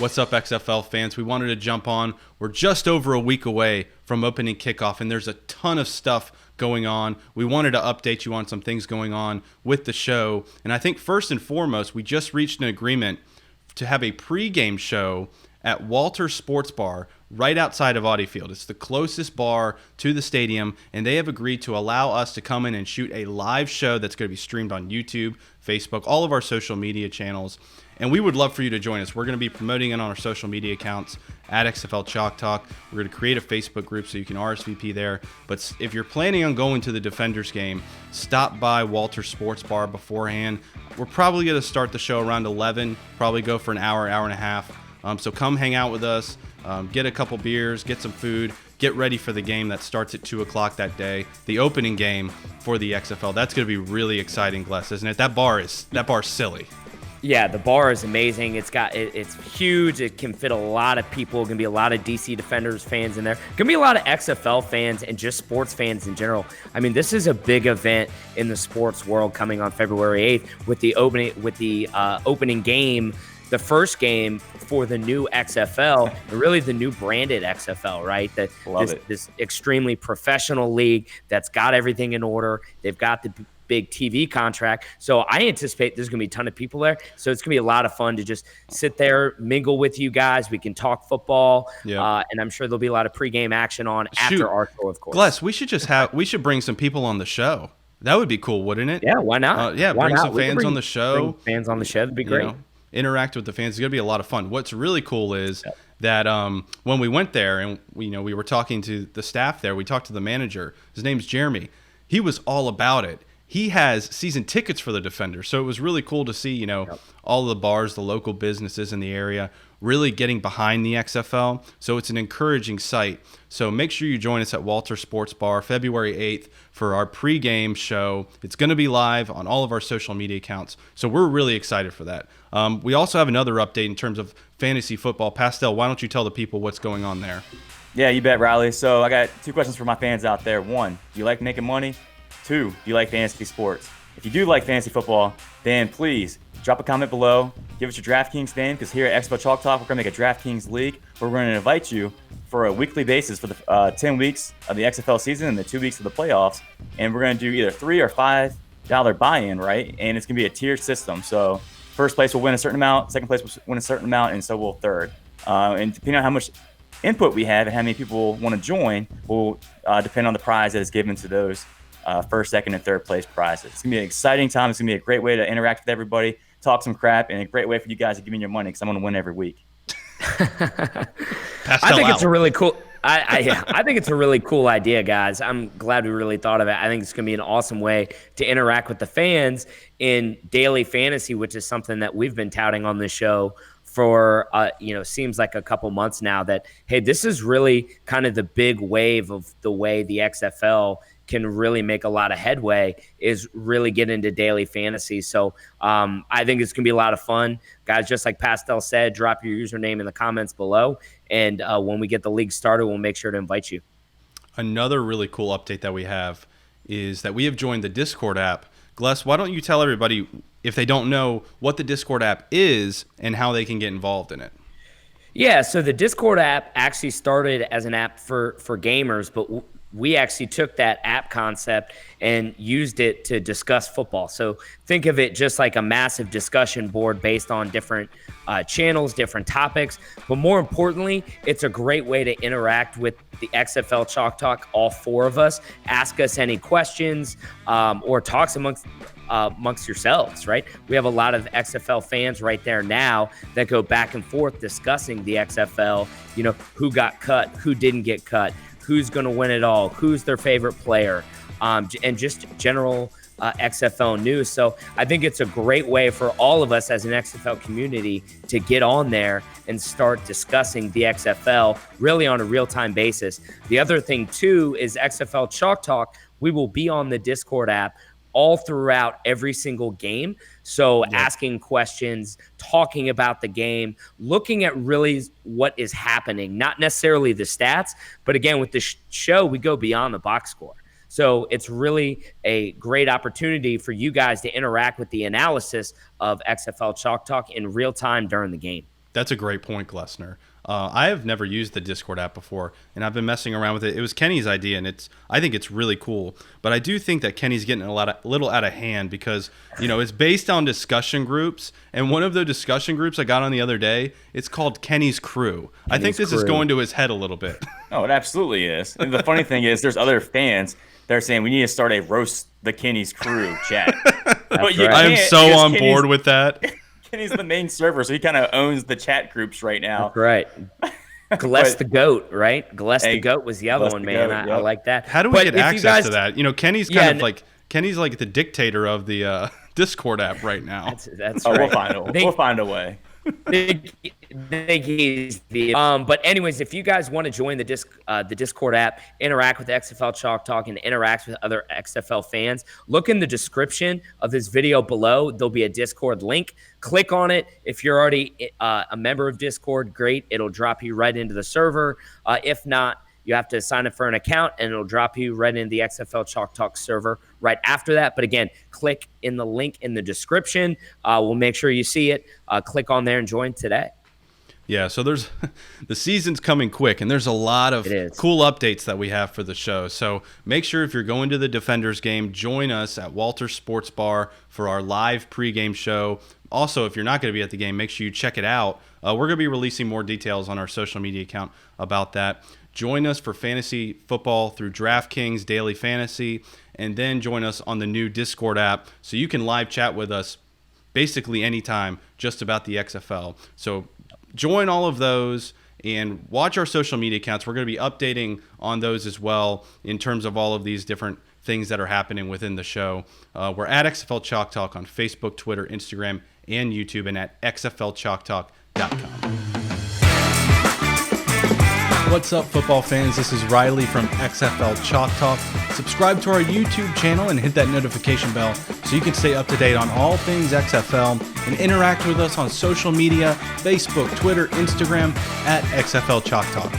What's up, XFL fans? We wanted to jump on. We're just over a week away from opening kickoff, and there's a ton of stuff going on. We wanted to update you on some things going on with the show. And I think first and foremost, we just reached an agreement to have a pregame show at Walter Sports Bar right outside of Audi Field. It's the closest bar to the stadium, and they have agreed to allow us to come in and shoot a live show that's going to be streamed on YouTube, Facebook, all of our social media channels. And we would love for you to join us. We're going to be promoting it on our social media accounts at XFL Chalk Talk. We're going to create a Facebook group so you can RSVP there. But if you're planning on going to the Defenders game, stop by Walter Sports Bar beforehand. We're probably going to start the show around 11, probably go for an hour and a half. So come hang out with us, get a couple beers, get some food, get ready for the game that starts at 2 o'clock that day, the opening game for the XFL. That's going to be really exciting, Gless, isn't it? That bar's silly. Yeah, the bar is amazing. It's huge. It can fit a lot of people. It can be a lot of DC Defenders fans in there. It can be a lot of XFL fans and just sports fans in general. I mean, this is a big event in the sports world coming on February 8th with the opening game, the first game for the new XFL, and really the new branded XFL, right? This extremely professional league that's got everything in order. They've got the big TV contract. So I anticipate there's going to be a ton of people there. So it's going to be a lot of fun to just sit there, mingle with you guys. We can talk football. Yeah. And I'm sure there'll be a lot of pregame action on after our show, of course. Gless, we should bring some people on the show. That would be cool, wouldn't it? Yeah, why not? Bring some fans on the show. Fans on the show would be great. Interact with the fans. It's going to be a lot of fun. What's really cool is that when we went there and we were talking to the staff there, we talked to the manager. His name's Jeremy. He was all about it. He has season tickets for the Defenders, so it was really cool to see, all of the bars, the local businesses in the area really getting behind the XFL. So it's an encouraging sight. So make sure you join us at Walter Sports Bar February 8th for our pregame show. It's going to be live on all of our social media accounts, so we're really excited for that. We also have another update in terms of fantasy football. Pastel, why don't you tell the people what's going on there? Yeah, you bet, Riley. So I got two questions for my fans out there. One, do you like making money? Two, do you like fantasy sports? If you do like fantasy football, then please drop a comment below. Give us your DraftKings name, because here at XFL Chalk Talk, we're going to make a DraftKings league where we're going to invite you for a weekly basis for the 10 weeks of the XFL season and the 2 weeks of the playoffs. And we're going to do either $3 or $5 buy-in, right? And it's going to be a tier system. So first place will win a certain amount, second place will win a certain amount, and so will third. And depending on how much input we have and how many people want to join will depend on the prize that is given to those first, second, and third place prizes. It's going to be an exciting time. It's going to be a great way to interact with everybody, talk some crap, and a great way for you guys to give me your money, because I'm going to win every week. I think it's a really cool I think it's a really cool idea, guys. I'm glad we really thought of it. I think it's going to be an awesome way to interact with the fans in daily fantasy, which is something that we've been touting on this show for, seems like a couple months now, that, hey, this is really kind of the big wave of the way the XFL can really make a lot of headway, is really get into daily fantasy. So I think it's going to be a lot of fun. Guys, just like Pastel said, drop your username in the comments below. And when we get the league started, we'll make sure to invite you. Another really cool update that we have is that we have joined the Discord app. Gless, why don't you tell everybody, if they don't know, what the Discord app is and how they can get involved in it? Yeah, so the Discord app actually started as an app for gamers, but we actually took that app concept and used it to discuss football. So think of it just like a massive discussion board based on different channels, different topics. But more importantly, it's a great way to interact with the XFL Chalk Talk, all four of us. Ask us any questions or talks amongst yourselves, right? We have a lot of XFL fans right there now that go back and forth discussing the XFL, who got cut, who didn't get cut, who's going to win it all, who's their favorite player, and just general XFL news. So I think it's a great way for all of us as an XFL community to get on there and start discussing the XFL really on a real-time basis. The other thing, too, is XFL Chalk Talk. We will be on the Discord app all throughout every single game. So asking questions, talking about the game, looking at really what is happening, not necessarily the stats, but again, with the show, we go beyond the box score. So it's really a great opportunity for you guys to interact with the analysis of XFL Chalk Talk in real time during the game. That's a great point, Glessner. I have never used the Discord app before, and I've been messing around with it. It was Kenny's idea, and I think it's really cool. But I do think that Kenny's getting a little out of hand because, it's based on discussion groups. And one of the discussion groups I got on the other day, it's called Kenny's Crew. I think this is going to his head a little bit. Oh, it absolutely is. And the funny thing is, there's other fans that are saying we need to start a roast the Kenny's Crew chat. But right. I am so on board with that. Kenny's the main server, so he kind of owns the chat groups right now. That's right. Gless the Goat, right? Gless the Goat was the other one, man. I like that. How do we get access to that? Kenny's Kenny's like the dictator of the Discord app right now. That's right. We'll find a way. Think he's the but anyways, if you guys want to join the Discord app, interact with XFL Chalk Talk and interact with other XFL fans, look in the description of this video below. There'll be a Discord link. Click on it. If you're already a member of Discord, great. It'll drop you right into the server. If not, you have to sign up for an account, and it'll drop you right into the XFL Chalk Talk server right after that. But again, click in the link in the description. We'll make sure you see it. Click on there and join today. Yeah, so there's the season's coming quick, and there's a lot of cool updates that we have for the show. So make sure if you're going to the Defenders game, join us at Walter's Sports Bar for our live pregame show. Also, if you're not going to be at the game, make sure you check it out. We're going to be releasing more details on our social media account about that. Join us for fantasy football through DraftKings Daily Fantasy, and then join us on the new Discord app so you can live chat with us basically anytime just about the XFL. So join all of those and watch our social media accounts. We're going to be updating on those as well in terms of all of these different things that are happening within the show. We're at XFL Chalk Talk on Facebook, Twitter, Instagram, and YouTube, and at xflchalktalk.com. What's up, football fans? This is Riley from XFL Chalk Talk. Subscribe to our YouTube channel and hit that notification bell so you can stay up to date on all things XFL and interact with us on social media, Facebook, Twitter, Instagram, at XFL Chalk Talk.